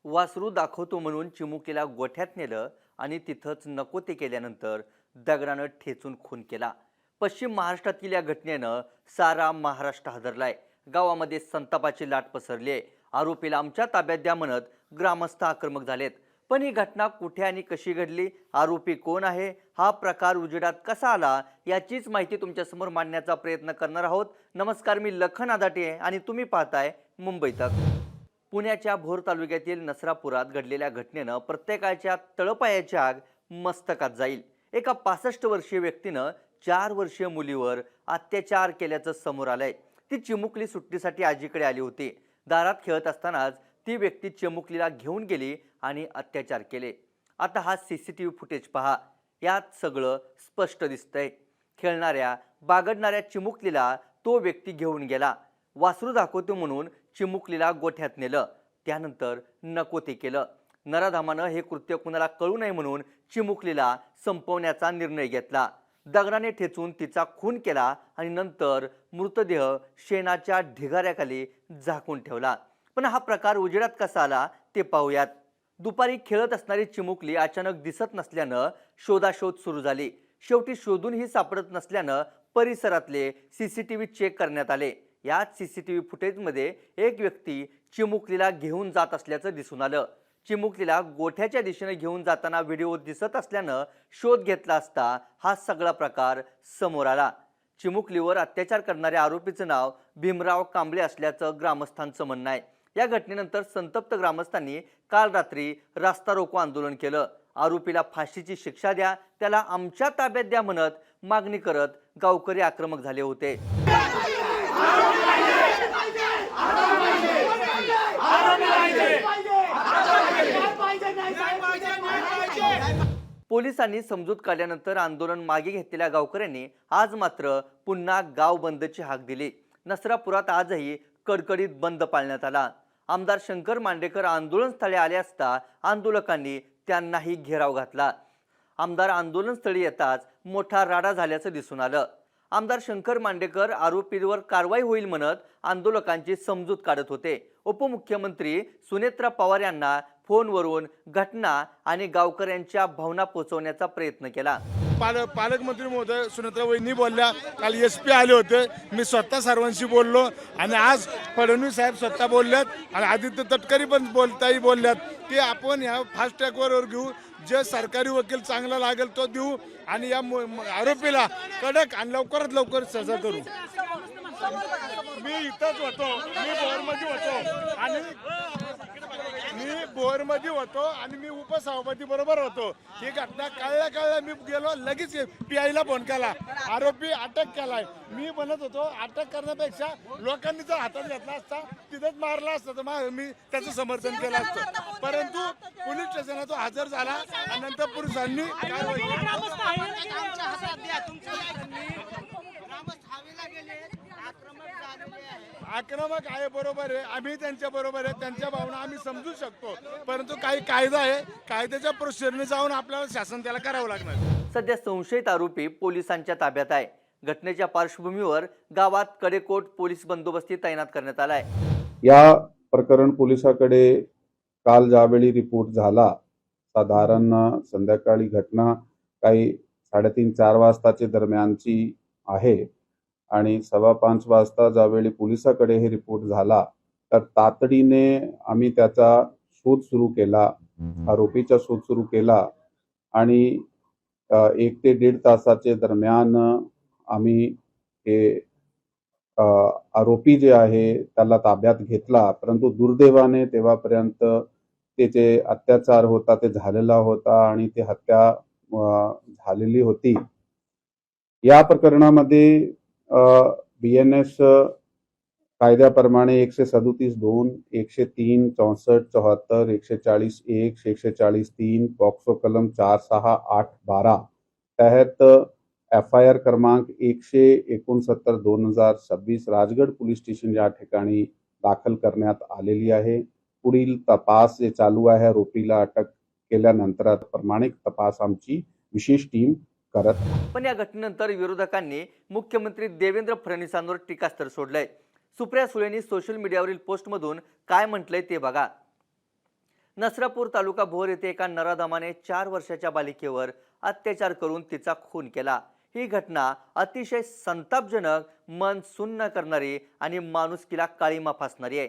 वासरू दाखवतो म्हणून चिमुकीला गोठ्यात नेलं आणि तिथंच नको ते केल्यानंतर दगडानं ठेचून खून केला. पश्चिम महाराष्ट्रातील या घटनेनं सारा महाराष्ट्र हादरलाय. गावामध्ये संतापाची लाट पसरली आहे. आरोपीला आमच्या ताब्यात द्या म्हणत ग्रामस्थ आक्रमक झालेत. पण ही घटना कुठे आणि कशी घडली, आरोपी कोण आहे, हा प्रकार उजेडात कसा आला, याचीच माहिती तुमच्यासमोर मांडण्याचा प्रयत्न करणार आहोत. नमस्कार, मी लखन आदाटे आणि तुम्ही पाहताय मुंबई तक. पुण्याच्या भोर तालुक्यातील नसरापुरात घडलेल्या घटनेनं प्रत्येकाच्या तळपायाची आग मस्तकात जाईल. एका 65 वर्षीय व्यक्तीनं 4 वर्षीय मुलीवर अत्याचार केल्याचं समोर आलंय. ती चिमुकली सुट्टीसाठी आजीकडे आली होती. दारात खेळत असतानाच ती व्यक्ती चिमुकलीला घेऊन गेली आणि अत्याचार केले. आता हा सीसीटीव्ही फुटेज पहा. यात सगळं स्पष्ट दिसतंय. खेळणाऱ्या बागडणाऱ्या चिमुकलीला तो व्यक्ती घेऊन गेला. वासरू दाखवतो म्हणून चिमुकलीला गोठ्यात नेलं. त्यानंतर नको ते केलं. नराधामानं हे कृत्य कुणाला कळू नये म्हणून चिमुकलीला संपवण्याचा निर्णय घेतला. दगडाने ठेचून तिचा खून केला आणि नंतर मृतदेह शेणाच्या ढिगाऱ्याखाली झाकून ठेवला. पण हा प्रकार उजेडात कसा आला ते पाहूयात. दुपारी खेळत असणारी चिमुकली अचानक दिसत नसल्यानं शोधाशोध सुरू झाली. शेवटी शोधूनही सापडत नसल्यानं परिसरातले सीसीटीव्ही चेक करण्यात आले. या सीसीटीव्ही फुटेजमध्ये एक व्यक्ती चिमुकलीला घेऊन जात असल्याचं दिसून आलं. चिमुकलीला गोठ्याच्या दिशेने घेऊन जाताना व्हिडिओ दिसत असल्यानं शोध घेतला असता हा सगळा प्रकार समोर आला. चिमुकलीवर अत्याचार करणाऱ्या आरोपीचं नाव भीमराव कांबळे असल्याचं ग्रामस्थांचं म्हणणं आहे. या घटनेनंतर संतप्त ग्रामस्थांनी काल रात्री रास्ता रोको आंदोलन केलं. आरोपीला फाशीची शिक्षा द्या, त्याला आमच्या ताब्यात द्या म्हणत मागणी करत गावकरी आक्रमक झाले होते. पोलिसांनी समजूत काढल्यानंतर आंदोलन मागे घेतलेल्या गावकऱ्यांनी आज मात्र पुन्हा गाव बंदची हाक दिली. नसरापुरात आजही कडकडीत बंद पाळण्यात आला. आमदार शंकर मांडेकर आंदोलनस्थळी आले असता आंदोलकांनी त्यांनाही घेराव घातला. आमदार आंदोलनस्थळी येताच मोठा राडा झाल्याचं दिसून आलं. आमदार शंकर मांडेकर आरोपींवर कारवाई होईल म्हणत आंदोलकांची समजूत काढत होते. उपमुख्यमंत्री सुनेत्रा पवार यांना फोनवरून घटना आणि गावकऱ्यांच्या भावना पोहोचवण्याचा प्रयत्न केला. पालकमंत्री महोदय सुनेत्रा वहिनी बोलल्या, काल SP आले होते, मी स्वतः सर्वांशी बोललो आणि आज फडणवीस साहेब स्वतः बोलल्यात आणि आदित्य तटकरी पण बोलल्यात की आपण ह्या फास्ट ट्रॅकवर घेऊ, जे सरकारी वकील चांगला लागेल तो देऊ आणि या आरोपीला कडक आणि लवकरात लवकर सजा करू. मी इथंच होतो, बोरमध्ये होतो आणि मी उपसभापती बरोबर होतो. ही घटना कळल्या मी गेलो, लगेच PI ला फोन केला, आरोपी अटक केलाय. मी म्हणत होतो अटक करण्यापेक्षा लोकांनी जर हातात घेतला असता तिथेच मारला असता तर मी त्याचं समर्थन केलं असतं. परंतु पोलीस स्टेशनला तो हजर झाला आणि नंतर पोलिसांनी आक्रमक आहे. बरोबर आहे, आम्ही त्यांच्या बरोबर आहे, त्यांच्या भावना आम्ही समजू शकतो. परंतु काही कायदा आहे, कायद्याच्या प्रोसिजरने जाऊन आपल्याला शासन त्याला करावं लागणार. सध्या संशयित आरोपी पोलिसांच्या ताब्यात आहे. घटनेच्या पार्श्वभूमीवर गावात कडेकोट पोलीस बंदोबस्ती तैनात करण्यात आलाय. या प्रकरण पोलिसाकडे काल ज्यावेळी रिपोर्ट झाला, साधारण संध्याकाळी घटना काही 3:30-4 वाजताच्या दरम्यानची आहे आणि 4:15 वाजता ज्यावेळी पोलिसाकडे हे रिपोर्ट झाला तर तातडीने आम्ही त्याचा शोध सुरू केला, आरोपीचा शोध सुरू केला आणि 1 ते 1.5 तासाच्या दरम्यान आम्ही हे आरोपी जे आहे त्याला ताब्यात घेतला. परंतु दुर्दैवाने तेव्हापर्यंत त्याचे अत्याचार होता ते झालेला होता आणि ती हत्या झालेली होती. या प्रकरणामध्ये BNS कायद्याप्रमाणे 137(2), 103, 64, 74, 140(1), 140(3), पॉक्सो कलम 468(12) तहत FIR क्रमांक 169/2026 राजगड पोलीस स्टेशन या ठिकाणी दाखल करण्यात आलेली आहे. पुढील तपास जे चालू आहे, आरोपीला अटक केल्यानंतर प्रामाणिक तपास आमची विशेष टीम करत. पण या घटनेनंतर विरोधकांनी मुख्यमंत्री देवेंद्र फडणवीसांवर टीकास्त्र सोडलंय. सुप्रिया सुळेंनी सोशल मीडियावरील पोस्टमधून काय म्हटलंय ते बघा. नसरापूर तालुका भोर येथे एका नराधमाने 4 वर्षाच्या बालिकेवर अत्याचार करून तिचा खून केला। ही घटना अतिशय संतापजनक, मन सुन्न करणारी आणि माणुसकीला काळीमा फासणारी आहे।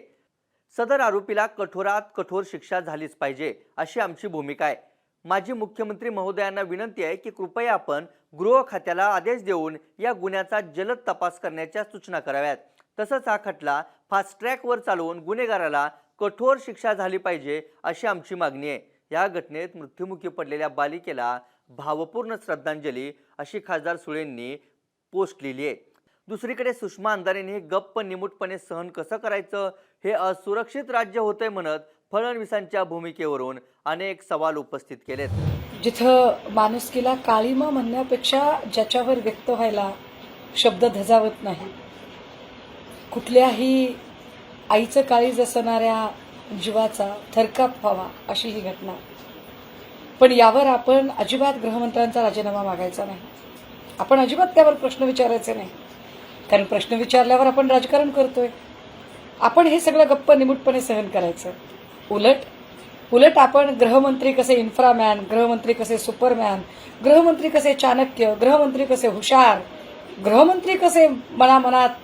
सदर आरोपीला कठोरात कठोर शिक्षा झालीच पाहिजे अशी आमची भूमिका आहे। माजी मुख्यमंत्री महोदयांना विनंती आहे की कृपया आपण गृह खात्याला आदेश देऊन या गुन्ह्याचा जलद तपास करण्याच्या सूचना कराव्यात। तसंच हा खटला फास्ट ट्रॅकवर चालवून गुन्हेगाराला कठोर शिक्षा झाली पाहिजे अशी आमची मागणी आहे। या घटनेत मृत्युमुखी पडलेल्या बालिकेला भावपूर्ण श्रद्धांजली अशी खासदार सुळेंनी पोस्ट लिहिली आहे। दुसरीकडे सुषमा अंधारेंनी गप्प निमूटपणे सहन कसं करायचं, हे असुरक्षित राज्य होतंय म्हणत फडणवीसांच्या भूमिकेवरून अनेक सवाल उपस्थित केलेत। जिथं माणुसकीला काळीमा म्हणण्यापेक्षा ज्याच्यावर व्यक्त व्हायला शब्द धजावत नाही, कुठल्याही आईचं काळीज असणाऱ्या जीवाचा थरकाप व्हावा अशी ही घटना। पण यावर आपण अजिबात गृहमंत्र्यांचा राजीनामा मागायचा नाही, आपण अजिबात त्यावर प्रश्न विचारायचे नाही, कारण प्रश्न विचारल्यावर आपण राजकारण करतोय। आपण हे सगळं गप्प निमूटपणे सहन करायचं। उलट आपण गृहमंत्री कसे इन्फ्रामॅन, गृहमंत्री कसे सुपरमॅन, गृहमंत्री कसे चाणक्य, गृहमंत्री कसे हुशार, गृहमंत्री कसे मनामनात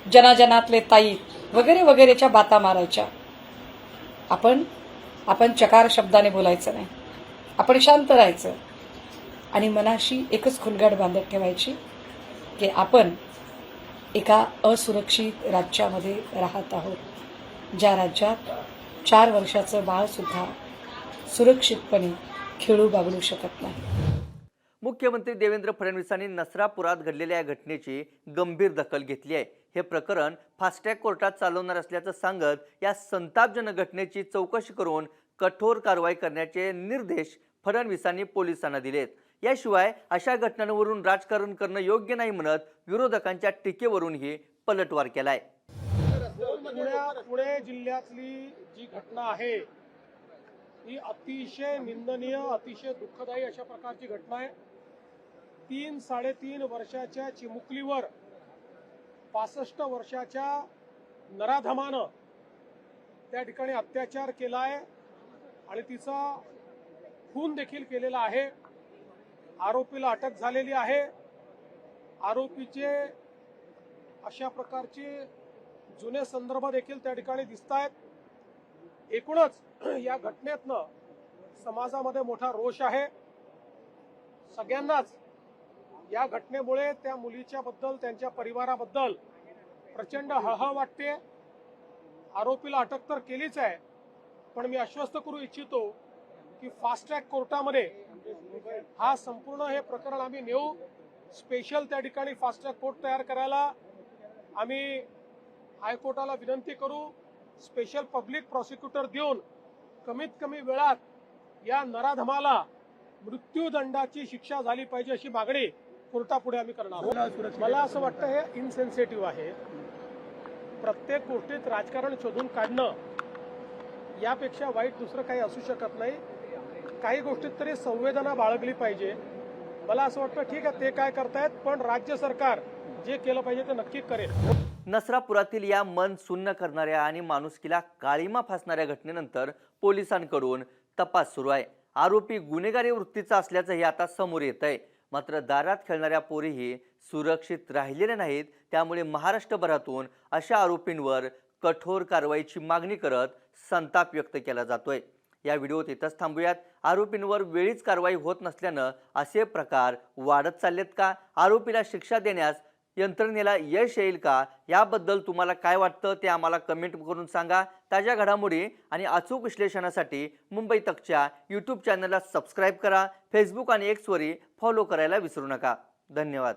जनाजनातले ताई वगैरे वगैरेच्या बाता मारायच्या। आपण चकार शब्दाने बोलायचं नाही, आपण शांत राहायचं आणि मनाशी एकच खुणगाड बांधत ठेवायची की आपण एका असुरक्षित राज्यामध्ये राहत आहोत, ज्या राज्यात 4 वर्षाचं बाळ सुद्धा सुरक्षितपणे खेळू बागडू शकत नाही। मुख्यमंत्री देवेंद्र फडणवीसांनी नसरापुरात घडलेल्या या घटनेची गंभीर दखल घेतली आहे। हे प्रकरण फास्ट ट्रॅक कोर्टात चालवणार असल्याचं सांगत या संतापजनक घटनेची चौकशी करून कठोर कारवाई करण्याचे निर्देश फडणवीसांनी पोलिसांना दिलेत। याशिवाय अशा घटनांवरून राजकारण करणं योग्य नाही म्हणत विरोधकांच्या टीकेवरूनही पलटवार केलाय। पुणे जिल्ह्यातली जी घटना आहे ही अतिशय निंदनीय, अतिशय दुःखदायी अशा प्रकारची घटना आहे। 3-3.5 वर्षाच्या चिमुकलीवर 65 वर्षाच्या नराधमानं त्या ठिकाणी अत्याचार केलाय आणि तिचा खून देखील केलेला आहे। आरोपीला अटक झालेली आहे। आरोपीचे अशा प्रकारचे जुने संदर्भ देखील त्या ठिकाणी दिसत आहेत। एकूणच या घटनेतनं समाजामध्ये मोठा रोष आहे। सगळ्यांनाच या घटनेमुळे त्या मुलीच्या बद्दल, त्यांच्या परिवाराबद्दल प्रचंड हळहळ वाटते। आरोपीला अटक तर केलीच आहे, पण मी आश्वस्त करू इच्छितो की फास्ट ट्रॅक कोर्टामध्ये हा संपूर्ण हे प्रकरण आम्ही नेऊ। स्पेशल त्या ठिकाणी फास्ट ट्रॅक कोर्ट तयार करायला आम्ही हायकोर्टाला विनंती करू। स्पेशल पब्लिक प्रॉसिक्युटर देऊन कमीत कमी वेळात या नराधमाला मृत्यूदंडाची शिक्षा झाली पाहिजे अशी मागणी कोर्टापुढे आम्ही करणार आहोत। मला असं वाटतं हे इनसेन्सिटिव्ह आहे। प्रत्येक गोष्टीत राजकारण शोधून काढणं यापेक्षा वाईट दुसरं काही असू शकत नाही। काही गोष्टीत तरी संवेदना बाळगली पाहिजे। मला असं वाटतं ठीक आहे ते काय करतायत, पण राज्य सरकार जे केलं पाहिजे ते नक्की करेल। नसरापुरातील या मन सुन्न करणाऱ्या आणि माणुसकीला काळीमा फासणाऱ्या घटनेनंतर पोलिसांकडून तपास सुरू आहे। आरोपी गुन्हेगारी वृत्तीचा असल्याचंही आता समोर येत आहे। मात्र दारात खेळणाऱ्या पोरीही सुरक्षित राहिलेल्या नाहीत। त्यामुळे महाराष्ट्रभरातून अशा आरोपींवर कठोर कारवाईची मागणी करत संताप व्यक्त केला जातोय। या व्हिडिओत इथंच थांबूयात। आरोपींवर वेळीच कारवाई होत नसल्यानं असे प्रकार वाढत चाललेत का? आरोपीला शिक्षा देण्यास यंत्रणेला यश येईल का? याबद्दल तुम्हाला काय वाटतं ते आम्हाला कमेंट करून सांगा। ताज्या घडामोडी आणि अचूक विश्लेषणासाठी मुंबई तकच्या यूट्यूब चॅनलला सबस्क्राईब करा। फेसबुक आणि एक्सवरही फॉलो करायला विसरू नका। धन्यवाद।